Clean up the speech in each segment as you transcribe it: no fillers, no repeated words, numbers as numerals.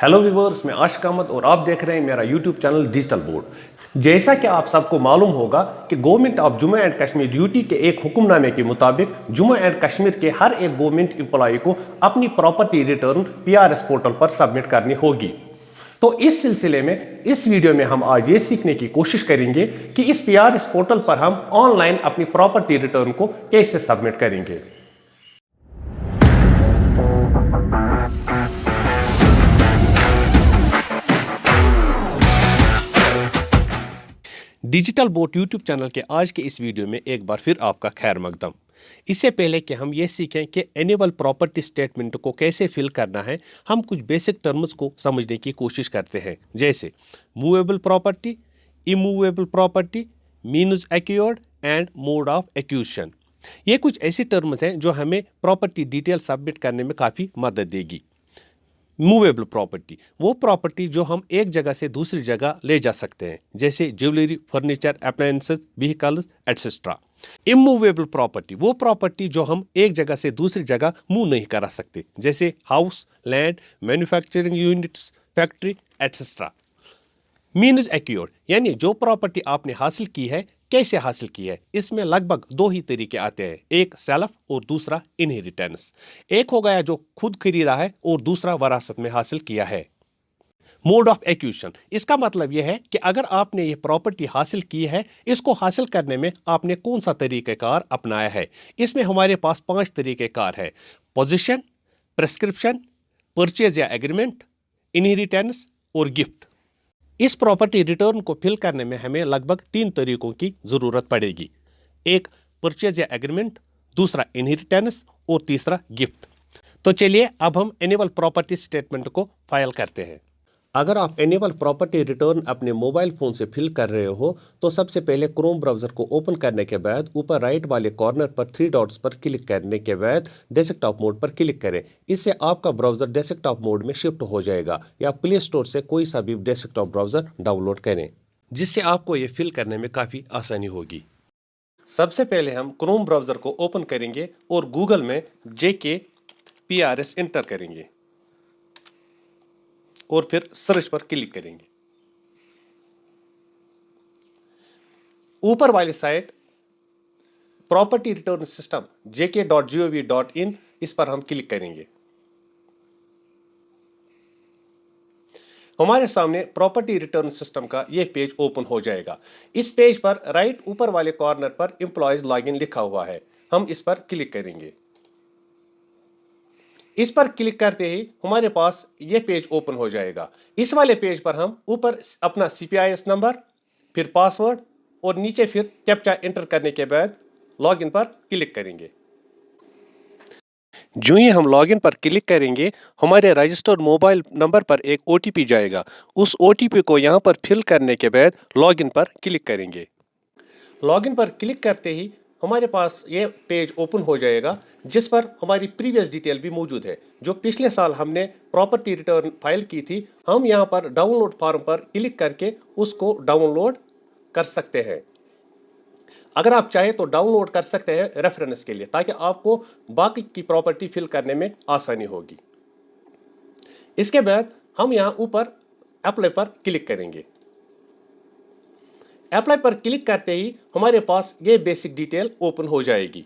Hello viewers, मैं आशिक अहमद और आप देख रहे हैं मेरा यूट्यूब चैनल डिजिटल बोर्ड। जैसा कि आप सबको मालूम होगा कि government of Jammu and Kashmir UT के एक हुक्मनामे के मुताबिक जम्मू एंड कश्मीर के हर एक गवर्नमेंट एम्प्लॉय को अपनी प्रॉपर्टी रिटर्न पीआरएस पोर्टल पर सबमिट करनी होगी। तो इस सिलसिले में इस वीडियो में हम आज ये सीखने की कोशिश करेंगे कि इस पीआरएस पोर्टल पर हम ऑनलाइन अपनी प्रॉपर्टी रिटर्न को कैसे सबमिट करेंगे। डिजिटल बोर्ड यूट्यूब चैनल के आज के इस वीडियो में एक बार फिर आपका खैर मकदम। इससे पहले कि हम ये सीखें कि एनुअल प्रॉपर्टी स्टेटमेंट को कैसे फिल करना है, हम कुछ बेसिक टर्म्स को समझने की कोशिश करते हैं, जैसे movable property, immovable property, means acquired and mode of acquisition. ये कुछ ऐसी टर्म्स हैं जो हमें प्रॉपर्टी डिटेल सबमिट करने में काफ़ी मदद देगी। मूवेबल प्रॉपर्टी वो प्रॉपर्टी जो हम एक जगह से दूसरी जगह ले जा सकते हैं, जैसे jewellery, furniture, appliances, vehicles etcetera. Immovable property वो प्रॉपर्टी जो हम एक जगह से दूसरी जगह मूव नहीं करा सकते, जैसे house, land, manufacturing units, factory etcetera. Means acquired यानी जो प्रॉपर्टी आपने हासिल की है, कैसे हासिल की है, इसमें लगभग दो ही तरीके आते हैं, एक सेल्फ और दूसरा इनहेरिटेंस। एक हो गया जो खुद खरीदा है और दूसरा वरासत में हासिल किया है। मोड ऑफ एक्विजिशन, इसका मतलब यह है कि अगर आपने ये प्रॉपर्टी हासिल की है, इसको हासिल करने में आपने कौन सा तरीक़ेकार अपनाया है। इसमें हमारे पास 5 तरीक़ेकार है: पोजीशन, प्रेस्क्रिप्शन, परचेज या एग्रीमेंट, इनहेरिटेंस और गिफ्ट। इस प्रॉपर्टी रिटर्न को फिल करने में हमें लगभग 3 तरीकों की ज़रूरत पड़ेगी, एक परचेज या एग्रीमेंट, दूसरा इनहेरिटेंस और तीसरा गिफ्ट। तो चलिए अब हम एनुअल प्रॉपर्टी स्टेटमेंट को फाइल करते हैं। अगर आप एनुअल प्रॉपर्टी रिटर्न अपने मोबाइल फ़ोन से फिल कर रहे हो तो सबसे पहले क्रोम ब्राउज़र को ओपन करने के बाद ऊपर राइट वाले कॉर्नर पर 3 डॉट्स पर क्लिक करने के बाद डेस्कटॉप मोड पर क्लिक करें। इससे आपका ब्राउज़र डेस्कटॉप मोड में शिफ्ट हो जाएगा, या प्ले स्टोर से कोई सा भी डेस्कटॉप ब्राउज़र डाउनलोड करें, जिससे आपको ये फिल करने में काफ़ी आसानी होगी। सबसे पहले हम क्रोम ब्राउज़र को ओपन करेंगे और गूगल में JKPRS इंटर करेंगे और फिर सर्च पर क्लिक करेंगे। ऊपर वाली site property return system jk.gov.in, इस पर हम क्लिक करेंगे। हमारे सामने प्रॉपर्टी रिटर्न सिस्टम का यह पेज ओपन हो जाएगा। इस पेज पर राइट ऊपर वाले कॉर्नर पर एम्प्लॉयज लॉगिन लिखा हुआ है, हम इस पर क्लिक करेंगे। इस पर क्लिक करते ही हमारे पास यह पेज ओपन हो जाएगा। इस वाले पेज पर हम ऊपर अपना CPIS नंबर, फिर पासवर्ड और नीचे फिर कैप्चा एंटर करने के बाद लॉगिन पर क्लिक करेंगे। जो ही हम लॉगिन पर क्लिक करेंगे, हमारे रजिस्टर्ड मोबाइल नंबर पर एक OTP जाएगा। उस OTP को यहाँ पर फिल करने के बाद लॉगिन पर क्लिक करेंगे। लॉगिन पर क्लिक करते ही हमारे पास ये पेज ओपन हो जाएगा, जिस पर हमारी प्रीवियस डिटेल भी मौजूद है। जो पिछले साल हमने प्रॉपर्टी रिटर्न फाइल की थी, हम यहाँ पर डाउनलोड फॉर्म पर क्लिक करके उसको डाउनलोड कर सकते हैं। अगर आप चाहें तो डाउनलोड कर सकते हैं रेफरेंस के लिए, ताकि आपको बाकी की प्रॉपर्टी फिल करने में आसानी होगी। इसके बाद हम यहाँ ऊपर अप्लाई पर क्लिक करेंगे। अप्लाई पर क्लिक करते ही हमारे पास ये बेसिक डिटेल ओपन हो जाएगी।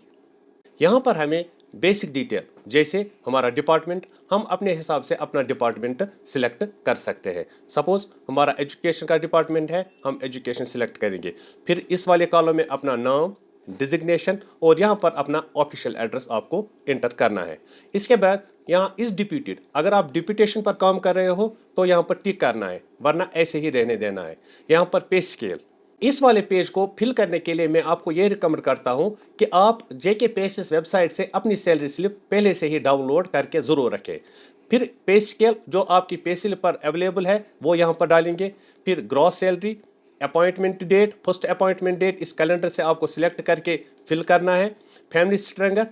यहाँ पर हमें बेसिक डिटेल जैसे हमारा डिपार्टमेंट, हम अपने हिसाब से अपना डिपार्टमेंट सिलेक्ट कर सकते हैं। सपोज हमारा एजुकेशन का डिपार्टमेंट है, हम एजुकेशन सिलेक्ट करेंगे। फिर इस वाले कॉलम में अपना नाम, डिजिग्नेशन और यहाँ पर अपना ऑफिशियल एड्रेस आपको एंटर करना है। इसके बाद यहाँ इस डिप्यूटेड, अगर आप डिप्यूटेशन पर काम कर रहे हो तो यहाँ पर टिक करना है, वरना ऐसे ही रहने देना है। यहाँ पर पे स्केल, इस वाले पेज को फिल करने के लिए मैं आपको यह रिकमेंड करता हूं कि आप JKPSS वेबसाइट से अपनी सैलरी स्लिप पहले से ही डाउनलोड करके ज़रूर रखें। फिर पे स्केल जो आपकी पे स्लिप पर अवेलेबल है वो यहाँ पर डालेंगे। फिर gross salary, appointment date, first appointment date इस कैलेंडर से आपको सिलेक्ट करके फिल करना है। फैमिली स्ट्रेंथ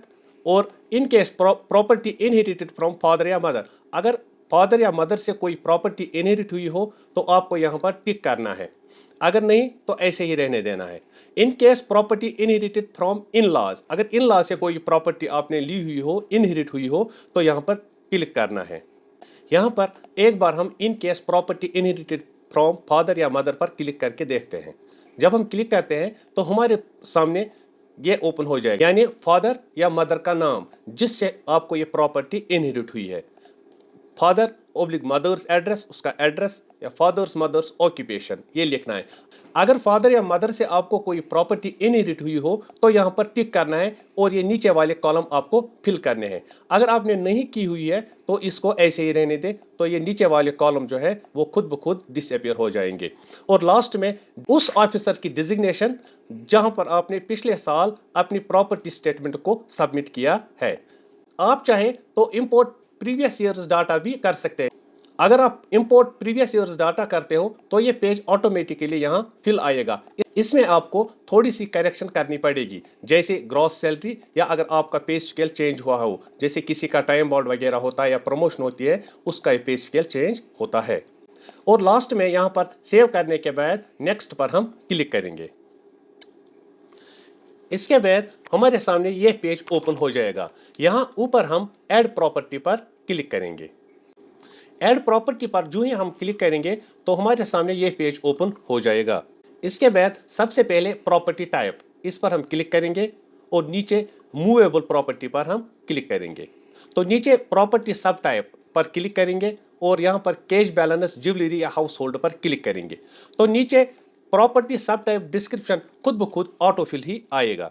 और इन case property inherited from father या मदर, अगर फादर या मदर से कोई प्रॉपर्टी इनहेरिट हुई हो तो आपको यहाँ पर टिक करना है, अगर नहीं तो ऐसे ही रहने देना है। In case property inherited from in laws, अगर इन लॉ से कोई प्रॉपर्टी आपने ली हुई हो, इनहेरिट हुई हो, तो यहाँ पर क्लिक करना है। यहाँ पर एक बार हम इन case property inherited from father या मदर पर क्लिक करके देखते हैं। जब हम क्लिक करते हैं तो हमारे सामने ये ओपन हो जाएगा, यानी फादर या मदर का नाम जिससे आपको ये प्रॉपर्टी इनहेरिट हुई है। फादर ओब्लिक मदर्स एड्रेस, उसका एड्रेस, या फादर्स मदर्स ऑक्यूपेशन, ये लिखना है। अगर फादर या मदर से आपको कोई प्रॉपर्टी इनहेरिट हुई हो तो यहाँ पर टिक करना है और ये नीचे वाले कॉलम आपको फिल करने हैं। अगर आपने नहीं की हुई है तो इसको ऐसे ही रहने दें, तो ये नीचे वाले कॉलम जो है वो खुद ब खुद डिसअपियर हो जाएंगे। और लास्ट में उस ऑफिसर की डिजिग्नेशन जहाँ पर आपने पिछले साल अपनी प्रॉपर्टी स्टेटमेंट को सबमिट किया है। आप चाहें तो इंपोर्ट प्रीवियस ईयर्स डाटा भी कर सकते हैं। अगर आप इंपोर्ट प्रीवियस ईयर्स डाटा करते हो तो ये पेज ऑटोमेटिकली यहाँ फिल आएगा। इसमें आपको थोड़ी सी करेक्शन करनी पड़ेगी, जैसे ग्रॉस सैलरी, या अगर आपका पे स्केल चेंज हुआ हो, जैसे किसी का टाइम बॉन्ड वगैरह होता है या प्रमोशन होती है, उसका पे स्केल चेंज होता है। और लास्ट में यहाँ पर सेव करने के बाद नेक्स्ट पर हम क्लिक करेंगे। इसके बाद हमारे सामने ये पेज ओपन हो जाएगा। यहाँ ऊपर हम ऐड प्रॉपर्टी पर क्लिक करेंगे। ऐड प्रॉपर्टी पर जो ही हम क्लिक करेंगे तो हमारे सामने ये पेज ओपन हो जाएगा। इसके बाद सबसे पहले प्रॉपर्टी टाइप, इस पर हम क्लिक करेंगे और नीचे मूवेबल प्रॉपर्टी पर हम क्लिक करेंगे। तो नीचे प्रॉपर्टी सब टाइप पर क्लिक करेंगे और यहाँ पर कैश बैलेंस, ज्वेलरी या हाउस होल्ड पर क्लिक करेंगे। तो नीचे प्रॉपर्टी सब टाइप डिस्क्रिप्शन खुद ब खुद ऑटोफिल ही आएगा।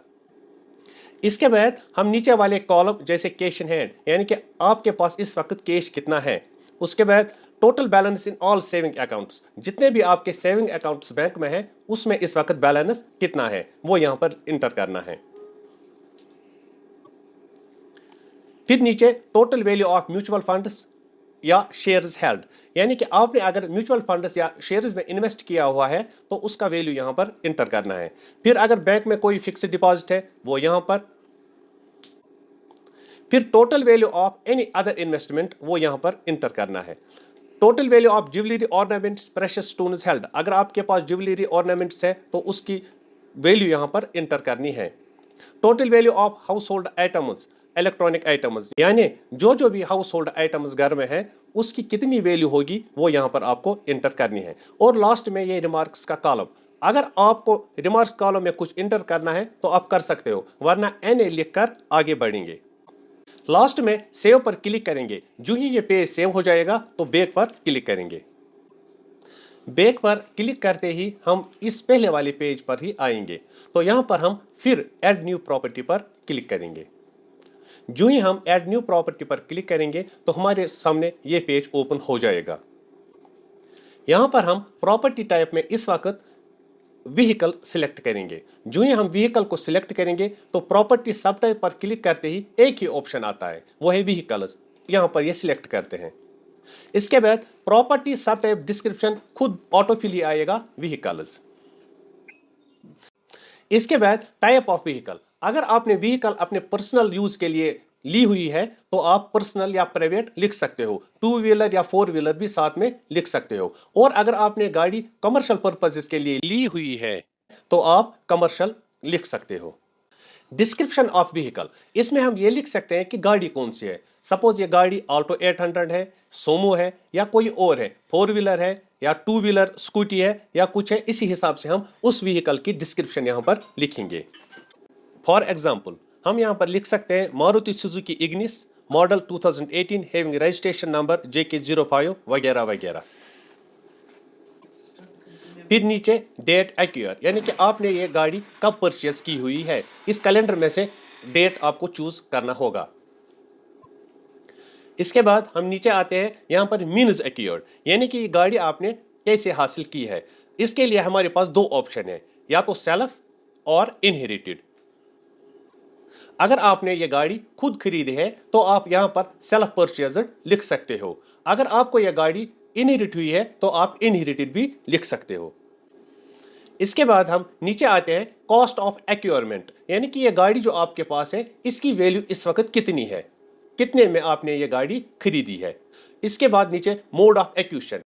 इसके बाद हम नीचे वाले कॉलम जैसे कैश इन हैंड, यानी कि आपके पास इस वक्त कैश कितना है, उसके बाद total balance in all saving accounts, जितने भी आपके सेविंग अकाउंट्स बैंक में है उसमें इस वक्त बैलेंस कितना है वो यहाँ पर इंटर करना है। फिर नीचे total value of mutual funds या शेयर्स हेल्ड, यानी कि आपने अगर म्यूचुअल फंड्स या शेयर्स में इन्वेस्ट किया हुआ है तो उसका वैल्यू यहाँ पर इंटर करना है। फिर अगर बैंक में कोई फिक्स्ड डिपॉजिट है वो यहाँ पर, फिर total value of any other investment वो यहाँ पर इंटर करना है। Total value of jewellery ornaments, precious stones held, अगर आपके पास ज्वेलरी ऑर्नामेंट्स है तो उसकी वैल्यू यहाँ पर इंटर करनी है। Total value of house hold items, electronic items, यानी जो भी हाउस होल्ड आइटम्स घर में है उसकी कितनी वैल्यू होगी वो यहाँ पर आपको इंटर करनी है। और लास्ट में ये रिमार्क्स का कॉलम, अगर आपको रिमार्क्स कॉलम में कुछ इंटर करना है तो आप कर सकते हो, वरना NA लिखकर आगे बढ़ेंगे। लास्ट में सेव पर क्लिक करेंगे। जो ही ये पेज सेव हो जाएगा तो बैक पर क्लिक करेंगे। बैक पर क्लिक करते ही हम इस पहले वाले पेज पर ही आएंगे। तो यहाँ पर हम फिर ऐड न्यू प्रॉपर्टी पर क्लिक करेंगे। जो ही हम ऐड न्यू प्रॉपर्टी पर क्लिक करेंगे तो हमारे सामने ये पेज ओपन हो जाएगा। यहाँ पर हम प्रॉपर्टी टाइप में इस वक्त व्हीकल सिलेक्ट करेंगे। जो ही हम व्हीकल को सिलेक्ट करेंगे तो प्रॉपर्टी सब टाइप पर क्लिक करते ही एक ही ऑप्शन आता है, वो है व्हीकल्स। यहाँ पर ये सिलेक्ट करते हैं। इसके बाद प्रॉपर्टी सब टाइप डिस्क्रिप्शन खुद ऑटोफिल ही आएगा, व्हीकल्स। इसके बाद टाइप ऑफ व्हीकल, अगर आपने व्हीकल अपने पर्सनल यूज के लिए ली हुई है तो आप पर्सनल या प्राइवेट लिख सकते हो, 2 व्हीलर या 4 व्हीलर भी साथ में लिख सकते हो। और अगर आपने गाड़ी कमर्शियल पर्पसेस के लिए ली हुई है तो आप कमर्शियल लिख सकते हो। डिस्क्रिप्शन ऑफ व्हीकल, इसमें हम ये लिख सकते हैं कि गाड़ी कौन सी है। सपोज ये गाड़ी ऑल्टो 800 है, सोमो है या कोई और है, 4 व्हीलर है या 2 व्हीलर स्कूटी है या कुछ है, इसी हिसाब से हम उस व्हीकल की डिस्क्रिप्शन यहाँ पर लिखेंगे। फॉर एग्जाम्पल हम यहाँ पर लिख सकते हैं Maruti Suzuki Ignis model 2018 having registration number JK05 वगैरह वगैरह। फिर नीचे डेट एक्वायर, यानी कि आपने ये गाड़ी कब परचेज की हुई है, इस कैलेंडर में से डेट आपको चूज करना होगा। इसके बाद हम नीचे आते हैं, यहाँ पर मीन्स एक्वायर्ड, यानी कि ये गाड़ी आपने कैसे हासिल की है। इसके लिए हमारे पास 2 ऑप्शन है, या तो सेल्फ और इनहेरिटेड। अगर आपने ये गाड़ी खुद खरीदी है तो आप यहाँ पर सेल्फ परचेज्ड लिख सकते हो। अगर आपको यह गाड़ी इनहेरिट हुई है तो आप इनहेरिटेड भी लिख सकते हो। इसके बाद हम नीचे आते हैं कॉस्ट ऑफ एक्वायरमेंट, यानी कि यह गाड़ी जो आपके पास है इसकी वैल्यू इस वक्त कितनी है, कितने में आपने ये गाड़ी खरीदी है। इसके बाद नीचे mode of acquisition,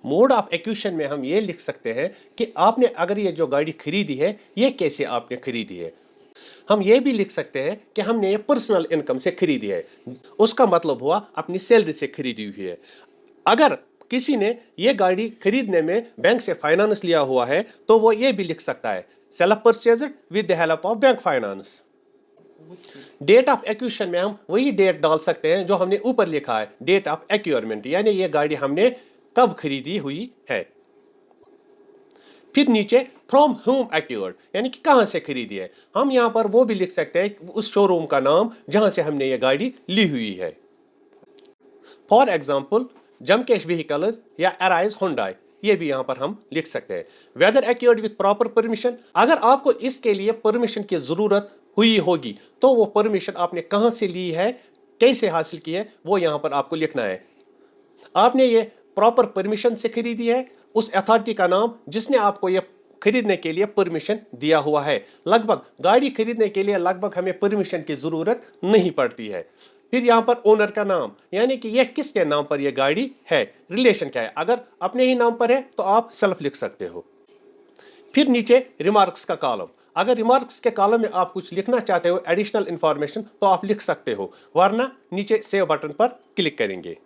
mode of acquisition में हम ये लिख सकते हैं कि आपने अगर ये जो गाड़ी खरीदी है ये कैसे आपने खरीदी है। हम ये भी लिख सकते हैं कि हमने ये पर्सनल इनकम से खरीदी है, उसका मतलब हुआ अपनी सैलरी से खरीदी हुई है। अगर किसी ने ये गाड़ी खरीदने में बैंक से फाइनेंस लिया हुआ है तो वो ये भी लिख सकता है, self purchased with the help of bank finance. Date of acquisition में हम वही डेट डाल सकते हैं जो हमने ऊपर लिखा है, डेट ऑफ एक्वायरमेंट, यानी ये गाड़ी हमने कब खरीदी हुई है। फिर नीचे फ्रॉम होम एक्वायर्ड, यानी कि कहां से खरीदी है। हम यहां पर वो भी लिख सकते हैं उस शोरूम का नाम जहां से हमने ये गाड़ी ली हुई है। फॉर एग्जाम्पल जमकेश व्हीकल्स या अराइज हुंडई, ये भी यहां पर हम लिख सकते हैं। Whether acquired with proper permission, अगर आपको इसके लिए परमिशन की जरूरत हुई होगी तो वो परमिशन आपने कहां से ली है, कैसे हासिल की है, वो यहां पर आपको लिखना है। आपने ये प्रॉपर परमिशन से खरीदी है, उस अथॉरिटी का नाम जिसने आपको ये खरीदने के लिए परमिशन दिया हुआ है। लगभग गाड़ी खरीदने के लिए लगभग हमें परमिशन की जरूरत नहीं पड़ती है। फिर यहाँ पर ओनर का नाम, यानी कि यह किसके नाम पर यह गाड़ी है, रिलेशन क्या है। अगर अपने ही नाम पर है तो आप सेल्फ लिख सकते हो। फिर नीचे रिमार्क्स का कॉलम, अगर रिमार्क्स के कॉलम में आप कुछ लिखना चाहते हो एडिशनल इंफॉर्मेशन तो आप लिख सकते हो, वरना नीचे सेव बटन पर क्लिक करेंगे।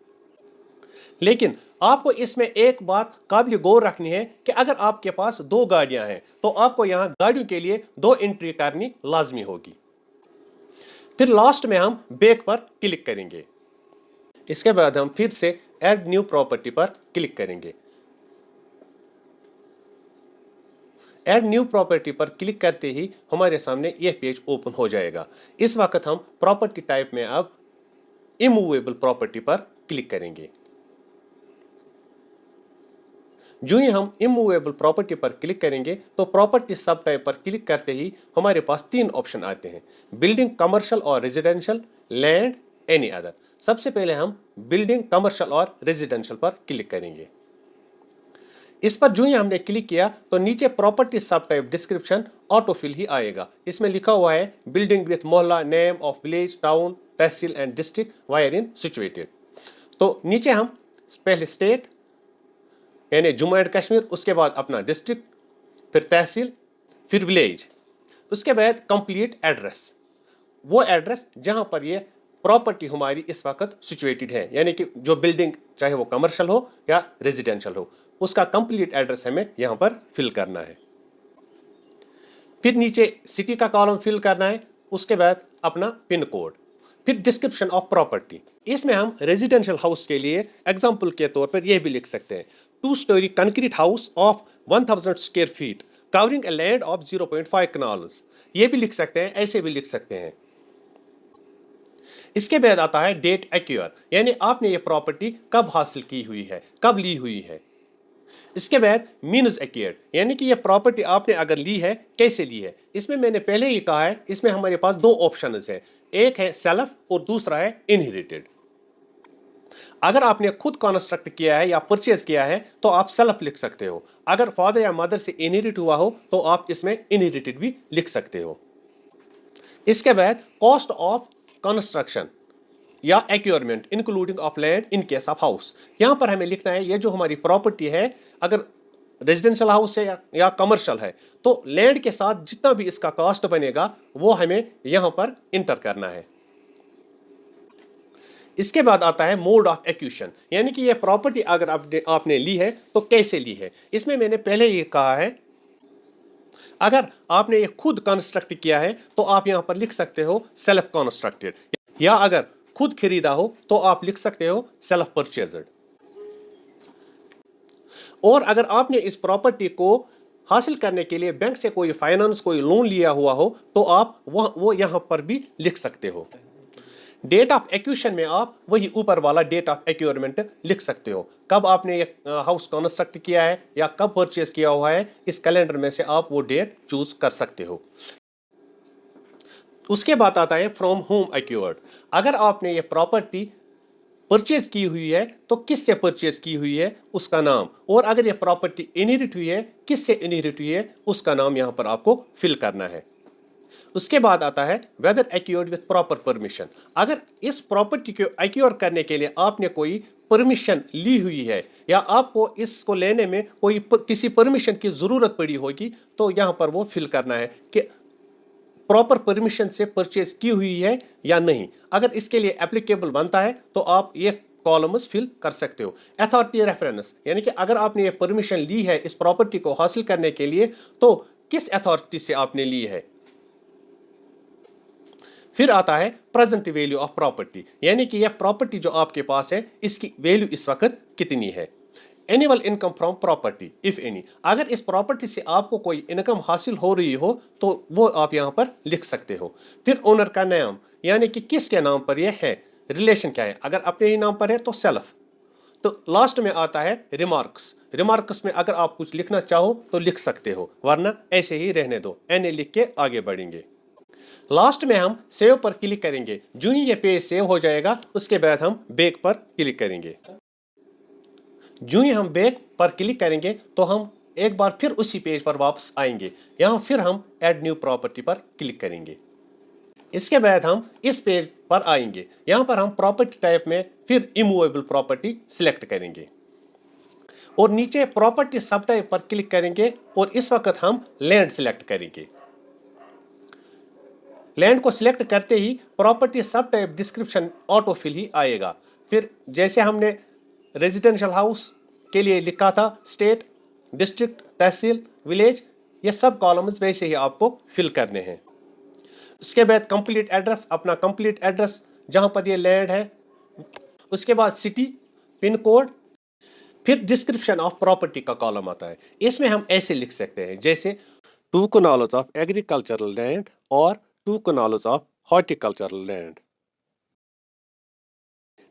लेकिन आपको इसमें एक बात काबिल गौर रखनी है कि अगर आपके पास दो गाड़ियां हैं तो आपको यहां गाड़ियों के लिए दो एंट्री करनी लाजमी होगी। फिर लास्ट में हम बैक पर क्लिक करेंगे। इसके बाद हम फिर से ऐड न्यू प्रॉपर्टी पर क्लिक करेंगे। ऐड न्यू प्रॉपर्टी पर क्लिक करते ही हमारे सामने यह पेज ओपन हो जाएगा। इस वक्त हम प्रॉपर्टी टाइप में अब इमूवेबल प्रॉपर्टी पर क्लिक करेंगे। जो ही हम इमूवेबल प्रॉपर्टी पर क्लिक करेंगे तो प्रॉपर्टी सब टाइप पर क्लिक करते ही हमारे पास तीन ऑप्शन आते हैं, बिल्डिंग, कमर्शियल और रेजिडेंशियल, लैंड, एनी अदर। सबसे पहले हम बिल्डिंग, कमर्शियल और रेजिडेंशियल पर क्लिक करेंगे। इस पर जो ही हमने क्लिक किया तो नीचे प्रॉपर्टी सब टाइप डिस्क्रिप्शन ऑटोफिल ही आएगा। इसमें लिखा हुआ है बिल्डिंग विथ मोहल्ला, name of village, town, tehsil and district wire in situated. तो नीचे हम पहले स्टेट यानी जम्मू एंड कश्मीर, उसके बाद अपना डिस्ट्रिक्ट, फिर तहसील, फिर विलेज, उसके बाद कंप्लीट एड्रेस, वो एड्रेस जहां पर ये प्रॉपर्टी हमारी इस वक्त सिचुएटेड है, यानी कि जो बिल्डिंग चाहे वो कमर्शियल हो या रेजिडेंशियल हो, उसका कंप्लीट एड्रेस हमें यहां पर फिल करना है। फिर नीचे सिटी का कॉलम फिल करना है, उसके बाद अपना पिन कोड, फिर डिस्क्रिप्शन ऑफ प्रॉपर्टी। इसमें हम रेजिडेंशियल हाउस के लिए एग्जांपल के तौर पर यह भी लिख सकते हैं, 2 story concrete house of 1000 square feet covering a land of 0.5 canals, ये भी लिख सकते हैं, ऐसे भी लिख सकते हैं। इसके बाद आता है डेट एक्वायर, यानी आपने ये प्रॉपर्टी कब हासिल की हुई है, कब ली हुई है। इसके बाद मीन्स एक्वायर्ड, यानी कि ये प्रॉपर्टी आपने अगर ली है कैसे ली है। इसमें मैंने पहले ही कहा है, इसमें हमारे पास दो ऑप्शंस हैं, एक है सेल्फ और दूसरा है इनहेरिटेड। अगर आपने खुद कंस्ट्रक्ट किया है या परचेज किया है तो आप सेल्फ लिख सकते हो, अगर फादर या मदर से इनहेरिट हुआ हो तो आप इसमें इनहेरिटेड भी लिख सकते हो। इसके बाद कॉस्ट ऑफ कंस्ट्रक्शन या acquirement including of land in case of house, यहां पर हमें लिखना है ये जो हमारी प्रॉपर्टी है, अगर रेजिडेंशियल हाउस है या कमर्शियल है तो लैंड के साथ जितना भी इसका कॉस्ट बनेगा वो हमें यहां पर इंटर करना है। इसके बाद आता है मोड ऑफ एक्विजिशन, यानी कि ये प्रॉपर्टी अगर आपने ली है तो कैसे ली है। इसमें मैंने पहले ही कहा है, अगर आपने ये खुद कंस्ट्रक्ट किया है तो आप यहां पर लिख सकते हो सेल्फ कंस्ट्रक्टेड, या अगर खुद खरीदा हो तो आप लिख सकते हो सेल्फ परचेज्ड। और अगर आपने इस प्रॉपर्टी को हासिल करने के लिए बैंक से कोई फाइनेंस, कोई लोन लिया हुआ हो तो आप वो यहां पर भी लिख सकते हो। डेट ऑफ एक्विजिशन में आप वही ऊपर वाला डेट ऑफ एक्वायरमेंट लिख सकते हो, कब आपने ये हाउस कंस्ट्रक्ट किया है या कब परचेज किया हुआ है, इस कैलेंडर में से आप वो डेट चूज कर सकते हो। उसके बाद आता है फ्रॉम होम एक्वायर्ड, अगर आपने ये प्रॉपर्टी परचेज की हुई है तो किससे परचेज की हुई है उसका नाम, और अगर ये प्रॉपर्टी इनहेरिट हुई है किससे इनहेरिट हुई है उसका नाम यहां पर आपको फिल करना है। उसके बाद आता है whether acquired with proper permission, अगर इस प्रॉपर्टी को एक्वायर करने के लिए आपने कोई परमिशन ली हुई है या आपको इसको लेने में कोई किसी परमिशन की जरूरत पड़ी होगी तो यहां पर वो फिल करना है कि प्रॉपर परमिशन से परचेज की हुई है या नहीं। अगर इसके लिए एप्लीकेबल बनता है तो आप ये कॉलम्स फिल कर सकते हो। अथॉरिटी रेफरेंस यानी कि अगर आपने ये परमिशन ली है इस प्रॉपर्टी को हासिल करने के लिए तो किस अथॉरिटी से आपने ली है। फिर आता है प्रेजेंट वैल्यू ऑफ प्रॉपर्टी, यानी कि यह प्रॉपर्टी जो आपके पास है इसकी वैल्यू इस वक्त कितनी है। Annual income from property if any, अगर इस प्रॉपर्टी से आपको कोई इनकम हासिल हो रही हो तो वो आप यहाँ पर लिख सकते हो। फिर ओनर का नाम, यानी कि किसके नाम पर यह है, रिलेशन क्या है, अगर अपने ही नाम पर है तो सेल्फ। तो लास्ट में आता है रिमार्क्स। रिमार्क्स में अगर आप कुछ लिखना चाहो तो लिख सकते हो, वरना ऐसे ही रहने दो, एन लिख के आगे बढ़ेंगे। लास्ट में हम सेव पर क्लिक करेंगे। जो ही ये पेज सेव हो जाएगा उसके बाद हम बैक पर क्लिक करेंगे। जो ही हम बैक पर क्लिक करेंगे तो हम एक बार फिर उसी पेज पर वापस आएंगे। यहाँ फिर हम ऐड न्यू प्रॉपर्टी पर क्लिक करेंगे। इसके बाद हम इस पेज पर आएंगे। यहाँ पर हम प्रॉपर्टी टाइप में फिर इमूवेबल प्रॉपर्टी सिलेक्ट करेंगे और नीचे प्रॉपर्टी सब टाइप पर क्लिक करेंगे और इस वक्त हम लैंड सिलेक्ट करेंगे। लैंड को सिलेक्ट करते ही प्रॉपर्टी सब टाइप डिस्क्रिप्शन ऑटोफिल ही आएगा। फिर जैसे हमने रेजिडेंशियल हाउस के लिए लिखा था स्टेट, डिस्ट्रिक्ट, तहसील, विलेज, ये सब कॉलम्स वैसे ही आपको फिल करने हैं। उसके बाद कंप्लीट एड्रेस, अपना कंप्लीट एड्रेस जहां पर ये लैंड है, उसके बाद सिटी, पिन कोड, फिर डिस्क्रिप्शन ऑफ प्रॉपर्टी का कॉलम आता है। इसमें हम ऐसे लिख सकते हैं जैसे 2 कनाल्स ऑफ एग्रीकल्चरल लैंड और 2 कनाल्स ऑफ हॉर्टिकल्चरल लैंड।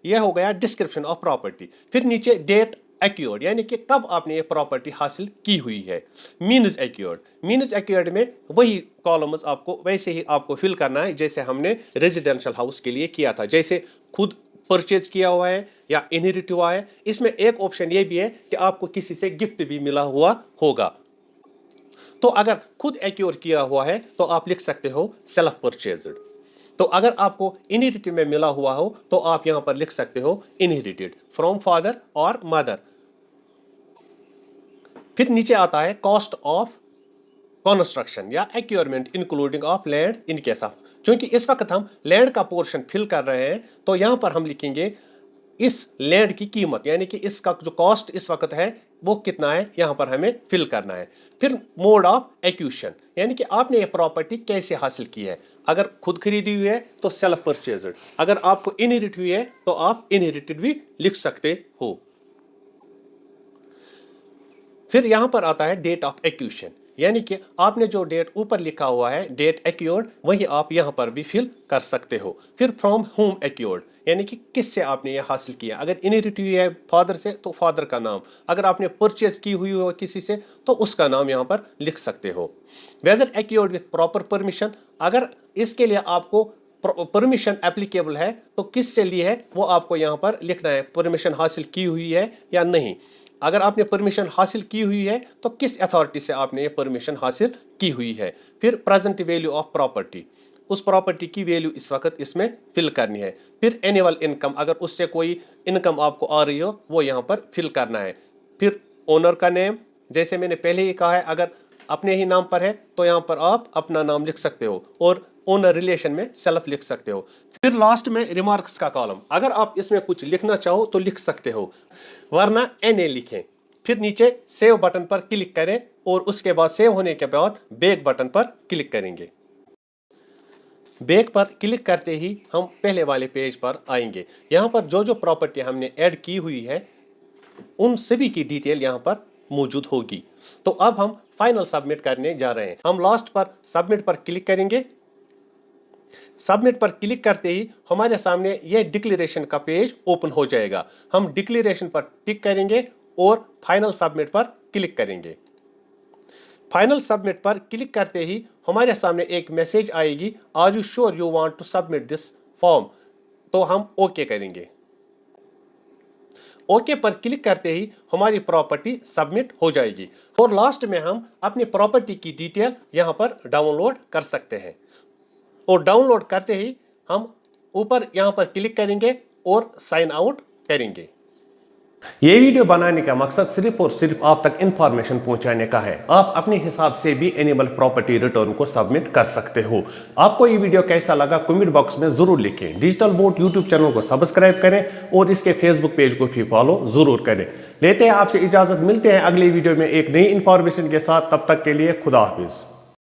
यह हो गया डिस्क्रिप्शन ऑफ प्रॉपर्टी। फिर नीचे डेट एक्योर्ड, यानी कि कब आपने ये प्रॉपर्टी हासिल की हुई है। मीन्स एक्योर्ड, मीन्स एक्योर्ड में वही कॉलम्स आपको वैसे ही आपको फिल करना है जैसे हमने रेजिडेंशियल हाउस के लिए किया था, जैसे खुद परचेज किया हुआ है या इनहेरिट हुआ है। इसमें एक ऑप्शन ये भी है कि आपको किसी से गिफ्ट भी मिला हुआ होगा। तो अगर खुद एक्योर किया हुआ है तो आप लिख सकते हो सेल्फ परचेज्ड। तो अगर आपको इनहेरिटेड में मिला हुआ हो तो आप यहां पर लिख सकते हो इनहेरिटेड फ्रॉम फादर और मदर। फिर नीचे आता है कॉस्ट ऑफ कंस्ट्रक्शन या acquirement including of land in case of, क्योंकि इस वक्त हम लैंड का पोर्शन फिल कर रहे हैं तो यहां पर हम लिखेंगे इस लैंड की कीमत, यानी कि इसका जो कॉस्ट इस वक्त है वो कितना है, यहां पर हमें फिल करना है। फिर मोड ऑफ एक्यूशन, यानी कि आपने ये प्रॉपर्टी कैसे हासिल की है। अगर खुद खरीदी हुई है तो सेल्फ परचेज्ड, अगर आपको इनहेरिट हुई है तो आप इनहेरिटेड भी लिख सकते हो। फिर यहां पर आता है डेट ऑफ एक्यूशन, यानी कि आपने जो डेट ऊपर लिखा हुआ है डेट एक्योर्ड वही आप यहां पर भी फिल कर सकते हो। फिर फ्रॉम होम एक्योर्ड, यानी कि किससे आपने ये हासिल किया। अगर इनहेरिट हुई है फादर से तो फादर का नाम, अगर आपने परचेज की हुई हो किसी से तो उसका नाम यहाँ पर लिख सकते हो। वेदर एक्योर्ड विथ प्रॉपर परमिशन, अगर इसके लिए आपको परमिशन एप्लीकेबल है तो किससे ली है वो आपको यहाँ पर लिखना है, परमिशन हासिल की हुई है या नहीं। अगर आपने परमिशन हासिल की हुई है तो किस अथॉरिटी से आपने ये परमिशन हासिल की हुई है। फिर प्रेजेंट वैल्यू ऑफ प्रॉपर्टी, उस प्रॉपर्टी की वैल्यू इस वक्त इसमें फिल करनी है। फिर एनुअल इनकम, अगर उससे कोई इनकम आपको आ रही हो वो यहाँ पर फिल करना है। फिर ओनर का नेम, जैसे मैंने पहले ही कहा है अगर अपने ही नाम पर है तो यहाँ पर आप अपना नाम लिख सकते हो और ओनर रिलेशन में सेल्फ लिख सकते हो। फिर लास्ट में रिमार्क्स का कॉलम, अगर आप इसमें कुछ लिखना चाहो तो लिख सकते हो, वरना एनए लिखें। फिर नीचे सेव बटन पर क्लिक करें और उसके बाद सेव होने के बाद बैक बटन पर क्लिक करेंगे। बैक पर क्लिक करते ही हम पहले वाले पेज पर आएंगे। यहाँ पर जो जो प्रॉपर्टी हमने ऐड की हुई है उन सभी की डिटेल यहाँ पर मौजूद होगी। तो अब हम फाइनल सबमिट करने जा रहे हैं। हम लास्ट पर सबमिट पर क्लिक करेंगे। सबमिट पर क्लिक करते ही हमारे सामने यह डिक्लेरेशन का पेज ओपन हो जाएगा। हम डिक्लेरेशन पर टिक करेंगे और फाइनल सबमिट पर क्लिक करेंगे। फाइनल सबमिट पर क्लिक करते ही हमारे सामने एक मैसेज आएगी, are you sure you want to submit this form, तो हम ओके करेंगे। ओके पर क्लिक करते ही हमारी प्रॉपर्टी सबमिट हो जाएगी और लास्ट में हम अपनी प्रॉपर्टी की डिटेल यहां पर डाउनलोड कर सकते हैं। और डाउनलोड करते ही हम ऊपर यहां पर क्लिक करेंगे और साइन आउट करेंगे। ये वीडियो बनाने का मकसद सिर्फ और सिर्फ आप तक इंफॉर्मेशन पहुंचाने का है। आप अपने हिसाब से भी एनिमल प्रॉपर्टी रिटर्न को सबमिट कर सकते हो। आपको ये वीडियो कैसा लगा कमेंट बॉक्स में जरूर लिखें। डिजिटल बोट यूट्यूब चैनल को सब्सक्राइब करें और इसके फेसबुक पेज को भी फॉलो जरूर करें। लेते हैं आपसे इजाजत, मिलते हैं अगली वीडियो में एक नई इंफॉर्मेशन के साथ। तब तक के लिए खुदा हाफिज।